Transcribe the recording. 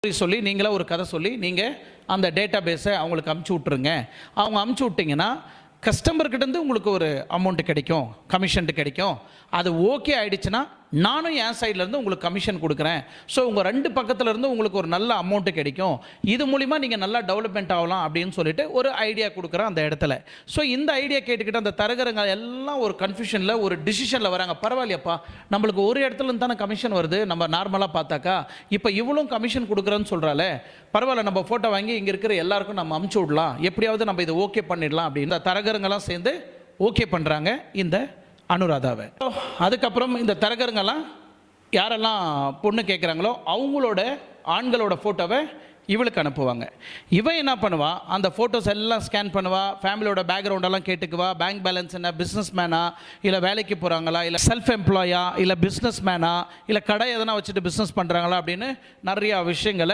சொல்லி நீங்களே ஒரு கதை சொல்லி நீங்கள் அந்த டேட்டா பேஸை அவங்களுக்கு அமுச்சு விட்ருங்க. அவங்க அமுச்சு விட்டிங்கன்னா கஸ்டமர்கிட்டேருந்து உங்களுக்கு ஒரு அமௌண்ட்டு கிடைக்கும், கமிஷன்ட்டு கிடைக்கும். அது ஓகே ஆகிடுச்சுன்னா நானும் என் சைட்லேருந்து உங்களுக்கு கமிஷன் கொடுக்குறேன். ஸோ உங்கள் ரெண்டு பக்கத்துலேருந்து உங்களுக்கு ஒரு நல்ல அமௌண்ட்டு கிடைக்கும். இது மூலிமா நீங்கள் நல்லா டெவலப்மெண்ட் ஆகலாம் அப்படின்னு சொல்லிட்டு ஒரு ஐடியா கொடுக்குறேன் அந்த இடத்துல. ஸோ இந்த ஐடியா கேட்டுக்கிட்டு அந்த தரகருங்க எல்லாம் ஒரு கன்ஃபியூஷனில் ஒரு டிசிஷனில் வராங்க. பரவாயில்லையப்பா, நம்மளுக்கு ஒரு இடத்துலேருந்து தானே கமிஷன் வருது, நம்ம நார்மலாக பார்த்தாக்கா இப்போ இவ்வளோ கமிஷன் கொடுக்குறேன்னு சொல்கிறாலே, பரவாயில்ல நம்ம ஃபோட்டோ வாங்கி இங்கே இருக்கிற எல்லாருக்கும் நம்ம அமுச்சு விடலாம், எப்படியாவது நம்ம இதை ஓகே பண்ணிடலாம் அப்படின்னு இந்த தரகருங்கெல்லாம் சேர்ந்து ஓகே பண்ணுறாங்க இந்த அனுராதாவை. அதுக்கப்புறம் இந்த தரகருங்கெல்லாம் யாரெல்லாம் பொண்ணு கேட்குறாங்களோ அவங்களோட ஆண்களோட ஃபோட்டோவை இவளுக்கு அனுப்புவாங்க. இவன் என்ன பண்ணுவா, அந்த ஃபோட்டோஸ் எல்லாம் ஸ்கேன் பண்ணுவா, ஃபேமிலியோட பேக்ரவுண்டெல்லாம் கேட்டுக்குவா, பேங்க் பேலன்ஸ் என்ன, பிஸ்னஸ் மேனா இல்லை வேலைக்கு போகிறாங்களா, இல்லை செல்ஃப் எம்ப்ளாயா, இல்லை பிஸ்னஸ் மேனா, இல்லை கடை எதனா வச்சுட்டு பிஸ்னஸ் பண்ணுறாங்களா அப்படின்னு நிறையா விஷயங்களை